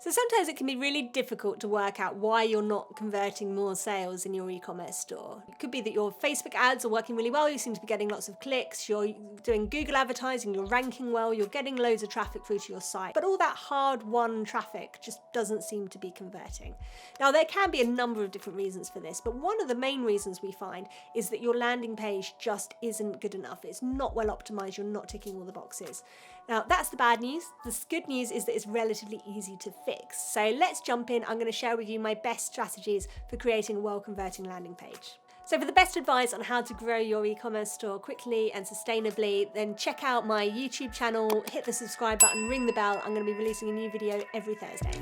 So sometimes it can be really difficult to work out why you're not converting more sales in your e-commerce store. It could be that your Facebook ads are working really well, you seem to be getting lots of clicks, you're doing Google advertising, you're ranking well, you're getting loads of traffic through to your site, but all that hard-won traffic just doesn't seem to be converting. Now there can be a number of different reasons for this, but one of the main reasons we find is that your landing page just isn't good enough. It's not well optimized, you're not ticking all the boxes. Now that's the bad news. The good news is that it's relatively easy to fix. So let's jump in. I'm going to share with you my best strategies for creating a well-converting landing page. So for the best advice on how to grow your e-commerce store quickly and sustainably, then check out my YouTube channel, hit the subscribe button, ring the bell. I'm going to be releasing a new video every Thursday.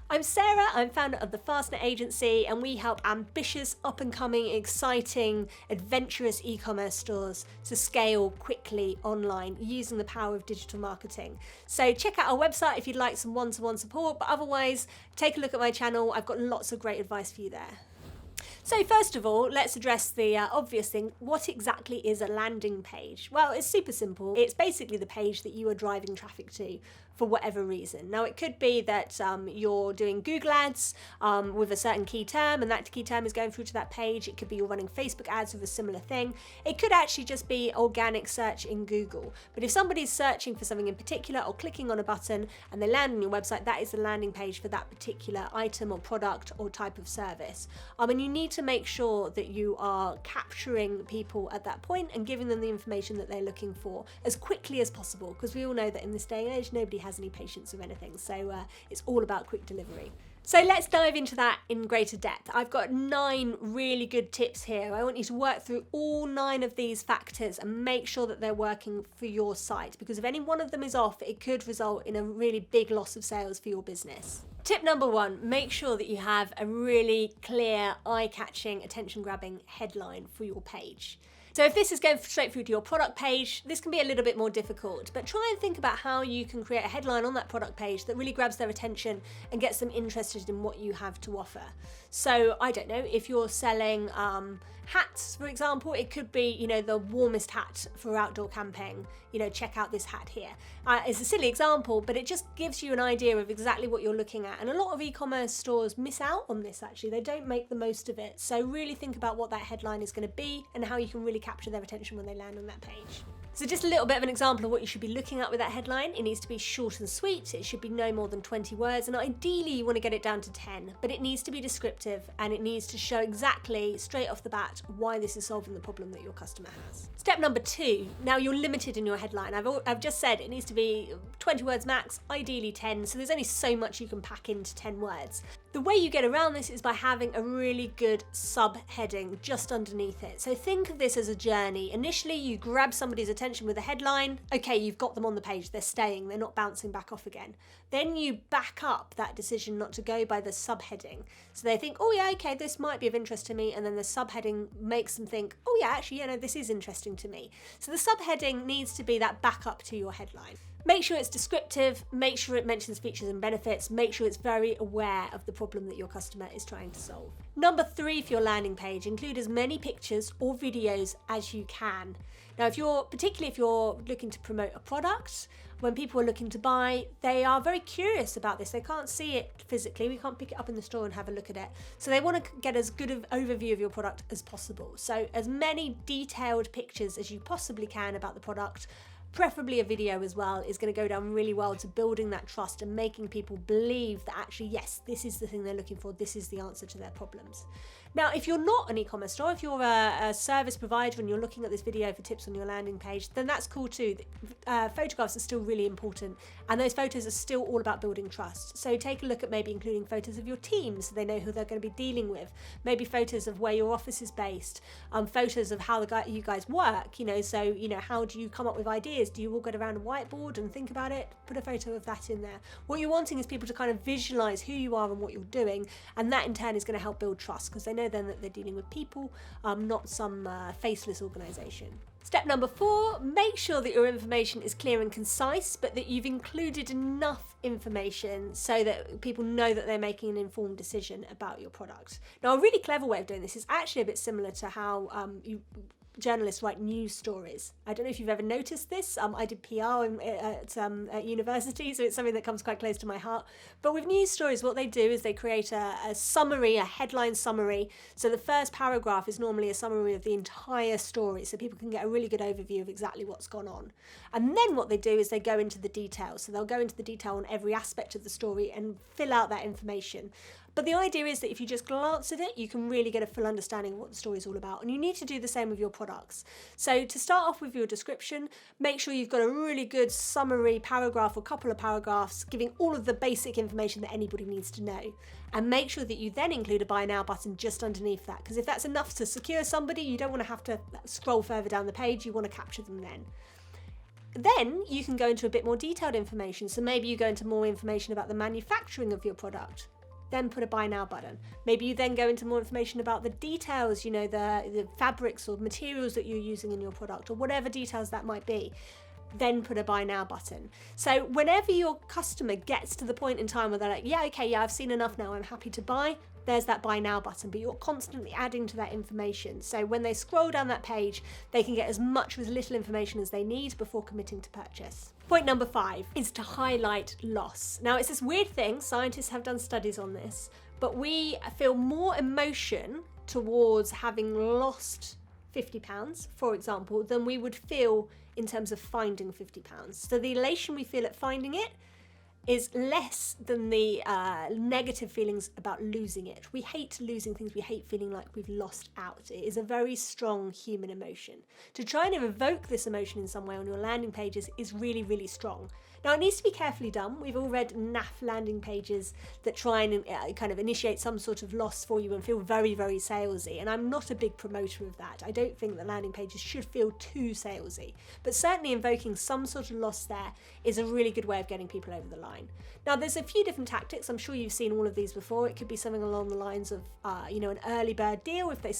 I'm Sarah, I'm founder of the Fastnet agency, and we help ambitious, up-and-coming, exciting, adventurous e-commerce stores to scale quickly online using the power of digital marketing. So check out our website if you'd like some one-to-one support, but otherwise, take a look at my channel. I've got lots of great advice for you there. So first of all, let's address the obvious thing. What exactly is a landing page? Well, it's super simple. It's basically the page that you are driving traffic to for whatever reason. Now, it could be that you're doing Google ads with a certain key term, and that key term is going through to that page. It could be you're running Facebook ads with a similar thing. It could actually just be organic search in Google. But if somebody's searching for something in particular or clicking on a button and they land on your website, that is the landing page for that particular item or product or type of service. And you need to make sure that you are capturing people at that point and giving them the information that they're looking for as quickly as possible, because we all know that in this day and age nobody has any patience with anything, so it's all about quick delivery. So let's dive into that in greater depth. I've got 9 really good tips here. I want you to work through all 9 of these factors and make sure that they're working for your site, because if any one of them is off, it could result in a really big loss of sales for your business. Tip number 1, make sure that you have a really clear, eye-catching, attention-grabbing headline for your page. So if this is going straight through to your product page, this can be a little bit more difficult, but try and think about how you can create a headline on that product page that really grabs their attention and gets them interested in what you have to offer. So I don't know, if you're selling hats, for example, it could be, the warmest hat for outdoor camping. Check out this hat here. It's a silly example, but it just gives you an idea of exactly what you're looking at. And a lot of e-commerce stores miss out on this, actually. They don't make the most of it. So really think about what that headline is going to be and how you can really capture their attention when they land on that page. So just a little bit of an example of what you should be looking at with that headline. It needs to be short and sweet. It should be no more than 20 words, and ideally you want to get it down to 10, but it needs to be descriptive and it needs to show exactly straight off the bat why this is solving the problem that your customer has. Step number 2, now you're limited in your headline. I've just said it needs to be 20 words max, ideally 10, so there's only so much you can pack into 10 words. The way you get around this is by having a really good subheading just underneath it. So think of this as a journey. Initially, you grab somebody's attention with a headline. Okay, you've got them on the page. They're staying. They're not bouncing back off again. Then you back up that decision not to go by the subheading. So they think, oh yeah, okay, this might be of interest to me. And then the subheading makes them think, oh yeah, actually, this is interesting to me. So the subheading needs to be that backup to your headline. Make sure it's descriptive, make sure it mentions features and benefits, make sure it's very aware of the problem that your customer is trying to solve. Number 3 for your landing page, include as many pictures or videos as you can. Now, particularly if you're looking to promote a product, when people are looking to buy, they are very curious about this. They can't see it physically. We can't pick it up in the store and have a look at it. So they want to get as good an overview of your product as possible. So as many detailed pictures as you possibly can about the product, preferably a video as well, is going to go down really well to building that trust and making people believe that actually, yes, this is the thing they're looking for, this is the answer to their problems. Now, if you're not an e-commerce store, if you're a service provider and you're looking at this video for tips on your landing page, then that's cool too. Photographs are still really important, and those photos are still all about building trust. So take a look at maybe including photos of your team so they know who they're going to be dealing with, maybe photos of where your office is based, photos of how you guys work, so how do you come up with ideas? Do you all get around a whiteboard and think about it? Put a photo of that in there. What you're wanting is people to kind of visualize who you are and what you're doing, and that in turn is going to help build trust, because they know then that they're dealing with people, not some faceless organisation. Step number 4, make sure that your information is clear and concise, but that you've included enough information so that people know that they're making an informed decision about your product. Now, a really clever way of doing this is actually a bit similar to how journalists write news stories. I don't know if you've ever noticed this. I did PR at university, so it's something that comes quite close to my heart. But with news stories, what they do is they create a summary, a headline summary. So the first paragraph is normally a summary of the entire story, so people can get a really good overview of exactly what's gone on. And then what they do is they go into the details. So they'll go into the detail on every aspect of the story and fill out that information. But the idea is that if you just glance at it, you can really get a full understanding of what the story is all about. And you need to do the same with your products. So to start off with your description, make sure you've got a really good summary paragraph or couple of paragraphs giving all of the basic information that anybody needs to know. And make sure that you then include a buy now button just underneath that. Because if that's enough to secure somebody, you don't want to have to scroll further down the page. You want to capture them then. Then you can go into a bit more detailed information. So maybe you go into more information about the manufacturing of your product. Then put a buy now button. Maybe you then go into more information about the details, the fabrics or materials that you're using in your product, or whatever details that might be. Then put a buy now button. So whenever your customer gets to the point in time where they're like, yeah, okay, yeah, I've seen enough now, I'm happy to buy, there's that buy now button, but you're constantly adding to that information. So when they scroll down that page, they can get as much or as little information as they need before committing to purchase. Point number 5 is to highlight loss. Now, it's this weird thing, scientists have done studies on this, but we feel more emotion towards having lost £50, for example, than we would feel in terms of finding £50. So the elation we feel at finding it is less than the negative feelings about losing it. We hate losing things. We hate feeling like we've lost out. It is a very strong human emotion. To try and evoke this emotion in some way on your landing pages is really, really strong. Now, it needs to be carefully done. We've all read naff landing pages that try and kind of initiate some sort of loss for you and feel very, very salesy. And I'm not a big promoter of that. I don't think that landing pages should feel too salesy. But certainly invoking some sort of loss there is a really good way of getting people over the line. Now, there's a few different tactics. I'm sure you've seen all of these before. It could be something along the lines of, an early bird deal. If they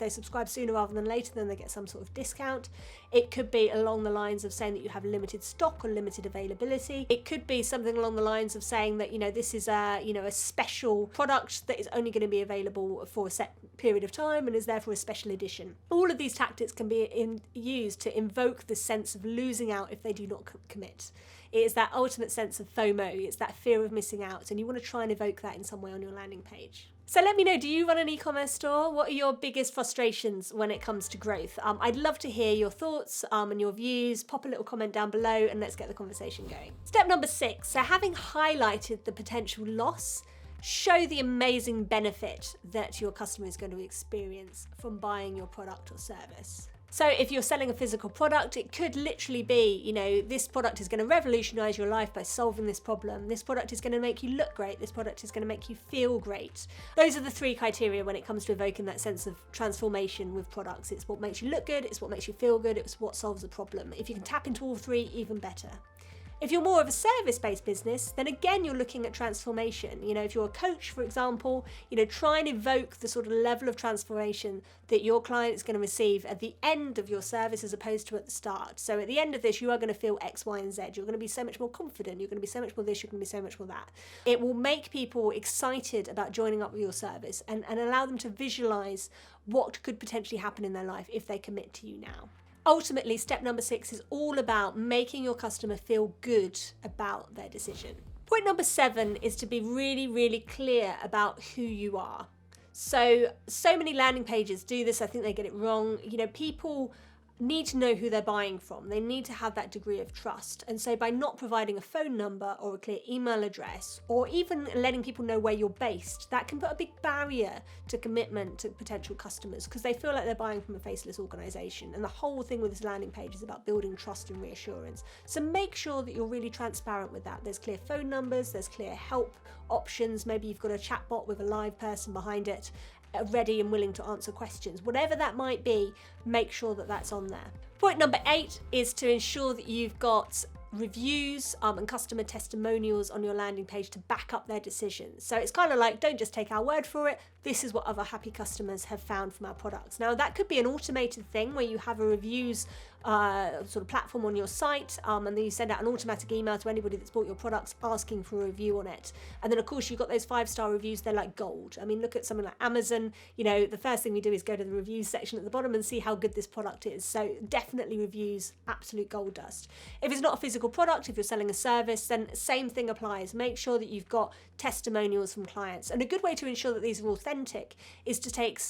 subscribe sooner rather than later, then they get some sort of discount. It could be along the lines of saying that you have limited stock or limited availability. It could be something along the lines of saying that, this is a special product that is only going to be available for a set period of time and is therefore a special edition. All of these tactics can be used to invoke the sense of losing out if they do not commit. It is that ultimate sense of FOMO, it's that fear of missing out, and you want to try and evoke that in some way on your landing page. So let me know, do you run an e-commerce store? What are your biggest frustrations when it comes to growth? I'd love to hear your thoughts and your views. Pop a little comment down below and let's get the conversation going. Step number 6, so having highlighted the potential loss, show the amazing benefit that your customer is going to experience from buying your product or service. So if you're selling a physical product, it could literally be, this product is going to revolutionize your life by solving this problem. This product is going to make you look great. This product is going to make you feel great. Those are the 3 criteria when it comes to evoking that sense of transformation with products. It's what makes you look good, it's what makes you feel good, it's what solves a problem. If you can tap into all 3, even better. If you're more of a service-based business, then again, you're looking at transformation. If you're a coach, for example, try and evoke the sort of level of transformation that your client is going to receive at the end of your service as opposed to at the start. So at the end of this, you are going to feel X, Y, and Z. You're going to be so much more confident. You're going to be so much more this. You're going to be so much more that. It will make people excited about joining up with your service and allow them to visualize what could potentially happen in their life if they commit to you now. Ultimately, step number 6 is all about making your customer feel good about their decision. Point number 7 is to be really, really clear about who you are. So many landing pages do this. I think they get it wrong. People need to know who they're buying from. They need to have that degree of trust. And so by not providing a phone number or a clear email address, or even letting people know where you're based, that can put a big barrier to commitment to potential customers because they feel like they're buying from a faceless organisation. And the whole thing with this landing page is about building trust and reassurance. So make sure that you're really transparent with that. There's clear phone numbers, there's clear help options. Maybe you've got a chatbot with a live person behind it, ready and willing to answer questions. Whatever that might be, make sure that that's on there. Point number 8 is to ensure that you've got reviews and customer testimonials on your landing page to back up their decisions. So it's kind of like, don't just take our word for it. This is what other happy customers have found from our products. Now, that could be an automated thing where you have a reviews sort of platform on your site, and then you send out an automatic email to anybody that's bought your products asking for a review on it. And then, of course, you've got those 5-star reviews. They're like gold. I mean, look at something like Amazon. You know, the first thing we do is go to the reviews section at the bottom and see how good this product is. So definitely reviews, absolute gold dust. If it's not a physical product, if you're selling a service, then same thing applies. Make sure that you've got testimonials from clients. And a good way to ensure that these are authentic is to take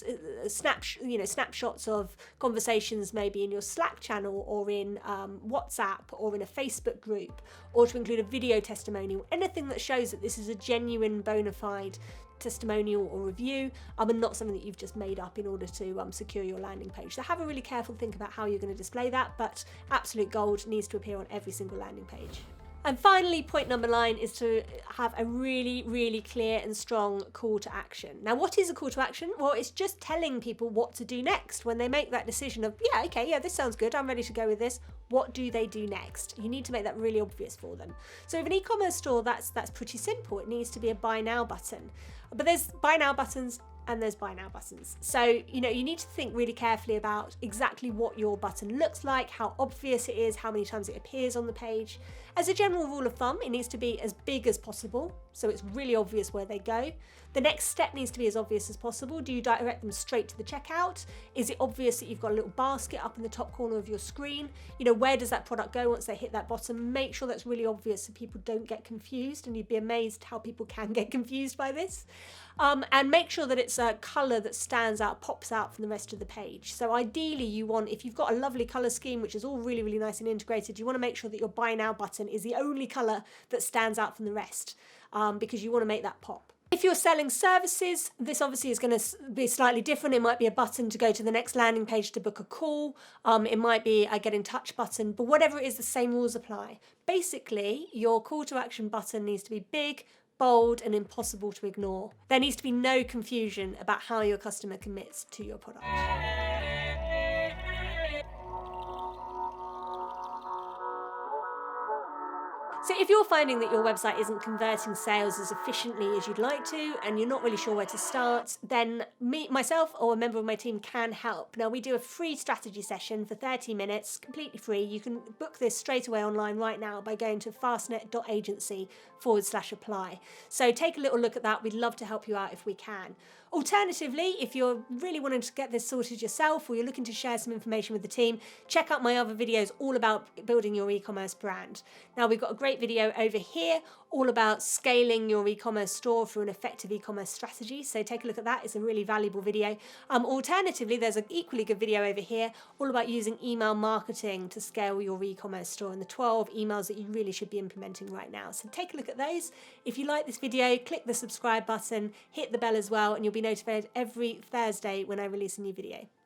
snapshots of conversations maybe in your Slack channel or in WhatsApp or in a Facebook group, or to include a video testimonial, anything that shows that this is a genuine bona fide testimonial or review, and not something that you've just made up in order to secure your landing page. So have a really careful think about how you're going to display that, but absolute gold needs to appear on every single landing page. And finally, point number 9 is to have a really, really clear and strong call to action. Now, what is a call to action? Well, it's just telling people what to do next when they make that decision of, yeah, okay, yeah, this sounds good, I'm ready to go with this. What do they do next? You need to make that really obvious for them. So with an e-commerce store, that's pretty simple. It needs to be a buy now button. But there's buy now buttons and there's buy now buttons. So, you need to think really carefully about exactly what your button looks like, how obvious it is, how many times it appears on the page. As a general rule of thumb, it needs to be as big as possible, so it's really obvious where they go. The next step needs to be as obvious as possible. Do you direct them straight to the checkout? Is it obvious that you've got a little basket up in the top corner of your screen? Where does that product go once they hit that bottom? Make sure that's really obvious so people don't get confused, and you'd be amazed how people can get confused by this. And make sure that it's a colour that stands out, pops out from the rest of the page. So ideally you want, if you've got a lovely colour scheme which is all really, really nice and integrated, you want to make sure that your buy now button is the only colour that stands out from the rest, because you want to make that pop. If you're selling services, this obviously is going to be slightly different. It might be a button to go to the next landing page to book a call. It might be a get in touch button, but whatever it is, the same rules apply. Basically, your call to action button needs to be big, bold, and impossible to ignore. There needs to be no confusion about how your customer commits to your product. So if you're finding that your website isn't converting sales as efficiently as you'd like to, and you're not really sure where to start, then myself or a member of my team can help. Now, we do a free strategy session for 30 minutes, completely free. You can book this straight away online right now by going to fastnet.agency/apply. So take a little look at that. We'd love to help you out if we can. Alternatively, if you're really wanting to get this sorted yourself, or you're looking to share some information with the team, check out my other videos all about building your e-commerce brand. Now, we've got a great video over here all about scaling your e-commerce store through an effective e-commerce strategy. So take a look at that. It's a really valuable video. Alternatively, there's an equally good video over here all about using email marketing to scale your e-commerce store and the 12 emails that you really should be implementing right now. So take a look at those. If you like this video, click the subscribe button, hit the bell as well, and you'll be notified every Thursday when I release a new video.